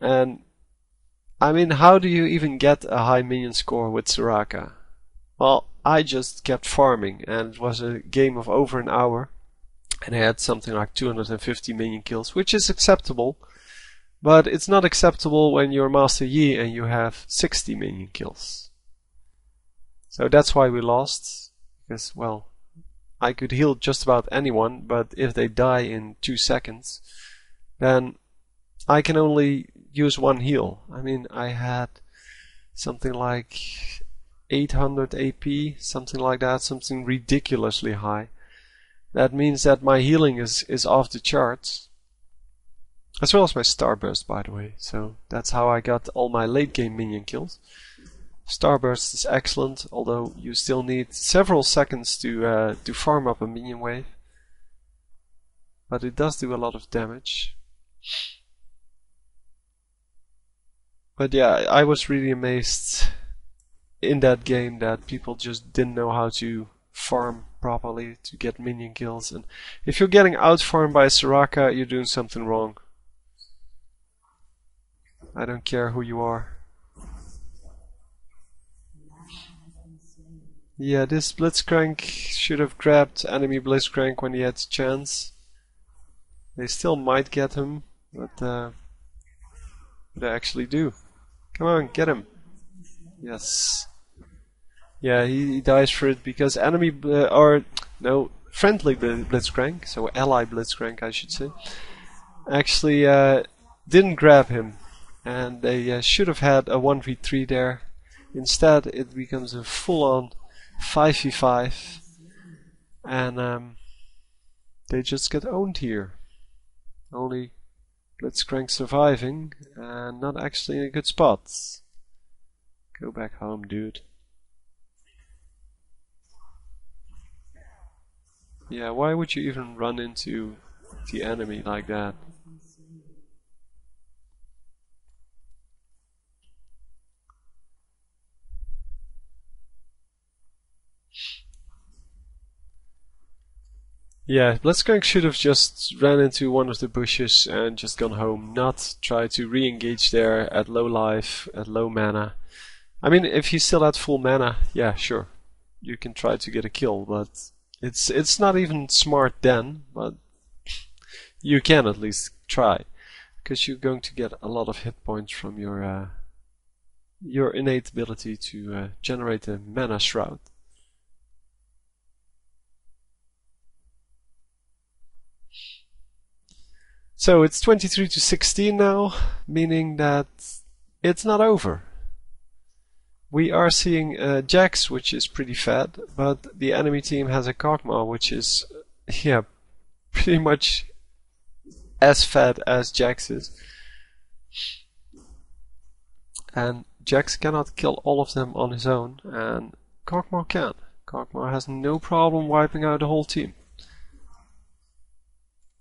And I mean, how do you even get a high minion score with Soraka? Well, I just kept farming, and it was a game of over an hour, and I had something like 250 minion kills, which is acceptable, but it's not acceptable when you're Master Yi and you have 60 minion kills. So that's why we lost, because, well, I could heal just about anyone, but if they die in 2 seconds, then I can only use one heal. I mean, I had something like 800 AP, something like that, something ridiculously high. That means that my healing is off the charts. As well as my Starburst, by the way. So that's how I got all my late game minion kills. Starburst is excellent, although you still need several seconds to farm up a minion wave. But it does do a lot of damage. But yeah, I was really amazed in that game that people just didn't know how to farm properly to get minion kills. And if you're getting out-farmed by Soraka, you're doing something wrong. I don't care who you are. Yeah, this Blitzcrank should have grabbed enemy Blitzcrank when he had the chance. They still might get him, but they actually do. Come on, get him. Yes. Yeah, he dies for it because enemy friendly Blitzcrank, so ally Blitzcrank I should say, actually didn't grab him, and they should have had a 1v3 there. Instead, it becomes a full-on 5v5, and they just get owned here. Only Blitzcrank surviving, and not actually in a good spot. Go back home, dude. Yeah, why would you even run into the enemy like that? Yeah, Blitzcrank should have just ran into one of the bushes and just gone home, not try to re-engage there at low life, at low mana. I mean, if he's still at full mana, yeah, sure, you can try to get a kill, but it's not even smart then, but you can at least try, because you're going to get a lot of hit points from your innate ability to generate a mana shroud. So it's 23-16 now, meaning that it's not over. We are seeing Jax, which is pretty fat, but the enemy team has a Kog'Maw, which is, yeah, pretty much as fat as Jax is. And Jax cannot kill all of them on his own, and Kog'Maw can. Kog'Maw has no problem wiping out the whole team.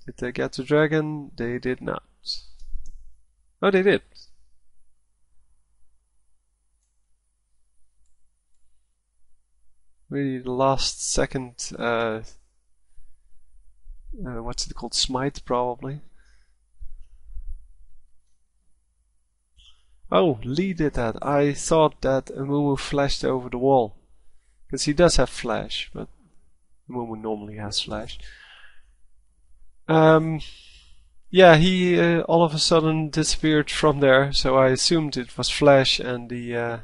Did they get the dragon? They did not. Oh, they did. Really the last second, what's it called? Smite, probably. Oh, Lee did that. I thought that Amumu flashed over the wall. Because he does have flash, but Amumu normally has flash. Yeah, he all of a sudden disappeared from there, so I assumed it was flash and the...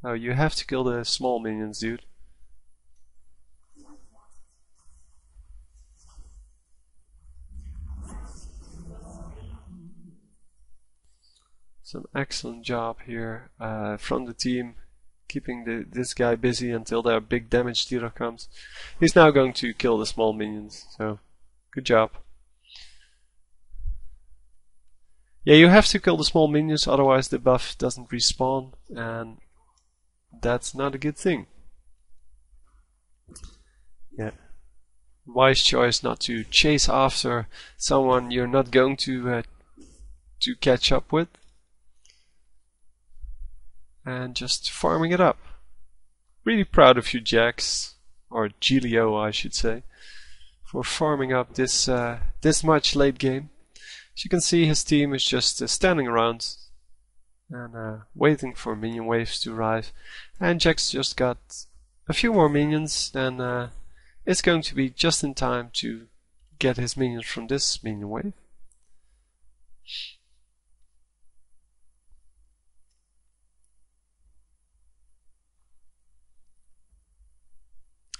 Oh, you have to kill the small minions, dude. Some excellent job here from the team, keeping this guy busy until their big damage dealer comes. He's now going to kill the small minions, so good job. Yeah, you have to kill the small minions, otherwise the buff doesn't respawn, and that's not a good thing. Yeah. Wise choice not to chase after someone you're not going to catch up with. And just farming it up. Really proud of you, Jax, or Gilio I should say, for farming up this much late game. As you can see, his team is just standing around and waiting for minion waves to arrive. And Jack's just got a few more minions, and it's going to be just in time to get his minions from this minion wave.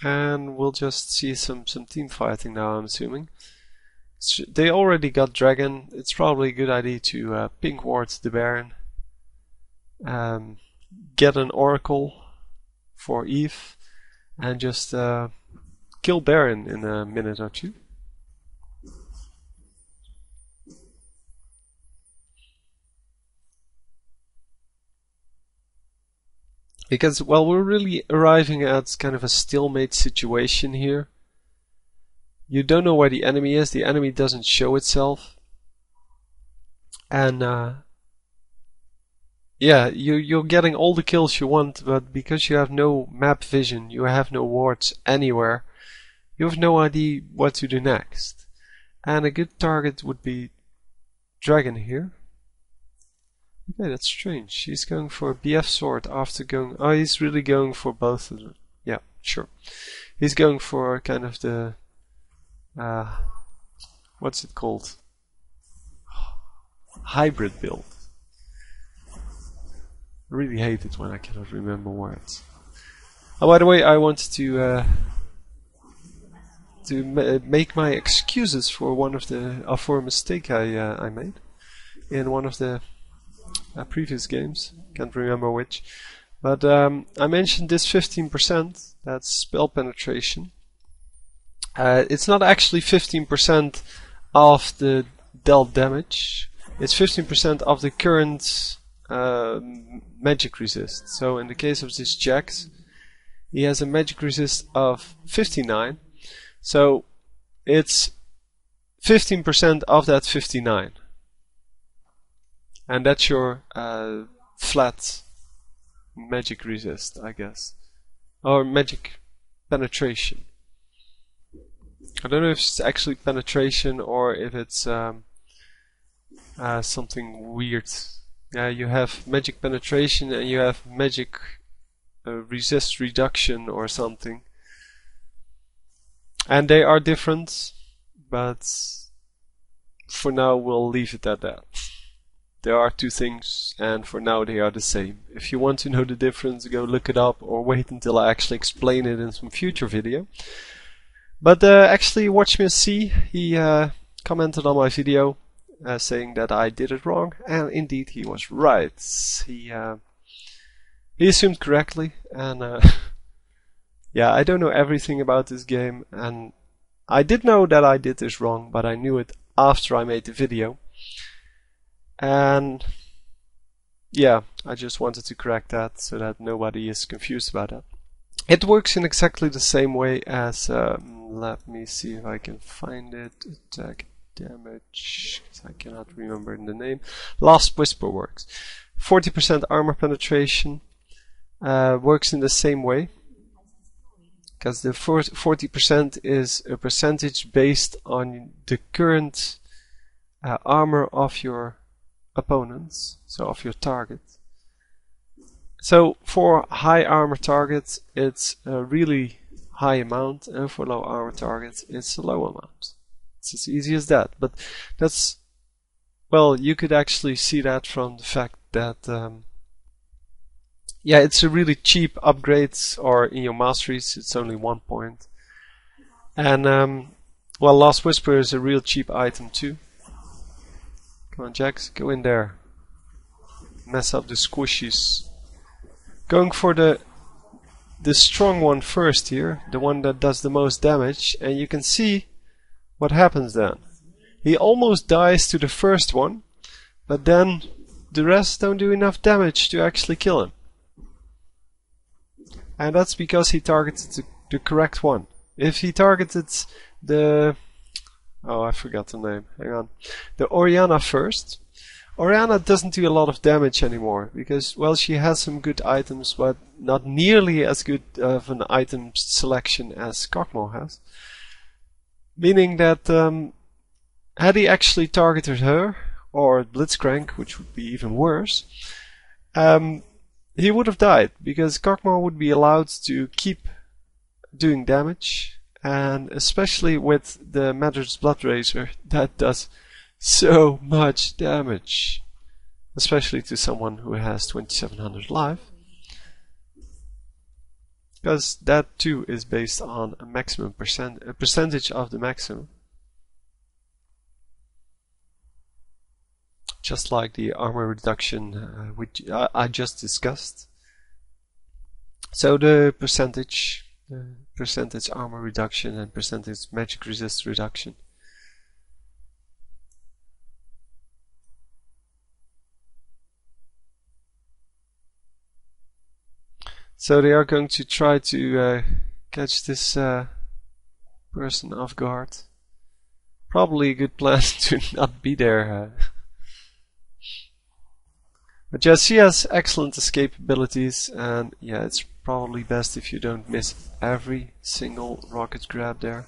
And we'll just see some team fighting now, I'm assuming. They already got Dragon. It's probably a good idea to pink ward the Baron. Get an Oracle for Eve. And just kill Baron in a minute or two. Because, well, we're really arriving at kind of a stalemate situation here. You don't know where the enemy is. The enemy doesn't show itself. And, yeah, you're getting all the kills you want, but because you have no map vision, you have no wards anywhere, you have no idea what to do next. And a good target would be Dragon here. Okay, that's strange. He's going for a BF sword after going... Oh, he's really going for both of them. Yeah, sure. He's going for kind of the... what's it called? Hybrid build. I really hate it when I cannot remember words. Oh, by the way, I wanted to make my excuses for one of the... for a mistake I made in one of the previous games, can't remember which, but I mentioned this 15%, that's spell penetration. It's not actually 15% of the dealt damage, it's 15% of the current magic resist. So in the case of this Jax, he has a magic resist of 59, so it's 15% of that 59. And that's your flat magic resist, I guess. Or magic penetration. I don't know if it's actually penetration or if it's something weird. Yeah, you have magic penetration and you have magic resist reduction or something. And they are different, but for now we'll leave it at that. There are two things, and for now they are the same. If you want to know the difference, go look it up or wait until I actually explain it in some future video. But actually, Watchman C, he commented on my video saying that I did it wrong, and indeed he was right. He assumed correctly, and yeah, I don't know everything about this game, and I did know that I did this wrong, but I knew it after I made the video. And yeah, I just wanted to correct that so that nobody is confused about that. It works in exactly the same way as, let me see if I can find it, attack damage, I cannot remember the name. Last Whisper works. 40% armor penetration works in the same way, because the 40% is a percentage based on the current armor of your opponents, so of your target. So for high armor targets it's a really high amount, and for low armor targets it's a low amount. It's as easy as that. But that's, well, you could actually see that from the fact that yeah, it's a really cheap upgrade, or in your masteries it's only 1 point. And well, Last Whisper is a real cheap item too. Come on, Jax, go in there. Mess up the squishies. Going for the strong one first here, the one that does the most damage, and you can see what happens then. He almost dies to the first one, but then the rest don't do enough damage to actually kill him. And that's because he targeted the correct one. If he targeted the... oh, I forgot the name. Hang on. The Orianna first. Orianna doesn't do a lot of damage anymore because, well, she has some good items, but not nearly as good of an item selection as Kog'Maw has. Meaning that Had he actually targeted her, or Blitzcrank, which would be even worse, he would have died, because Kog'Maw would be allowed to keep doing damage, and especially with the Madrid's Blood Razor, that does so much damage, especially to someone who has 2700 life, because that too is based on a maximum percentage of the maximum, just like the armor reduction which I just discussed. So the percentage armor reduction and percentage magic resist reduction. So they are going to try to catch this person off guard. Probably a good plan to not be there. But yeah, she has excellent escape abilities, and yeah, it's probably best if you don't miss every single rocket grab there.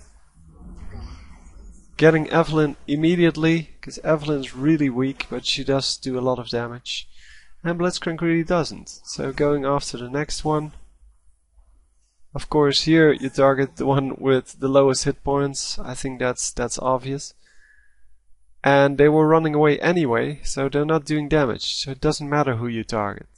Getting Evelyn immediately, because Evelyn's really weak, but she does do a lot of damage. And Blitzcrank really doesn't. So going after the next one. Of course, here you target the one with the lowest hit points. I think that's obvious. And they were running away anyway, so they're not doing damage. So it doesn't matter who you target.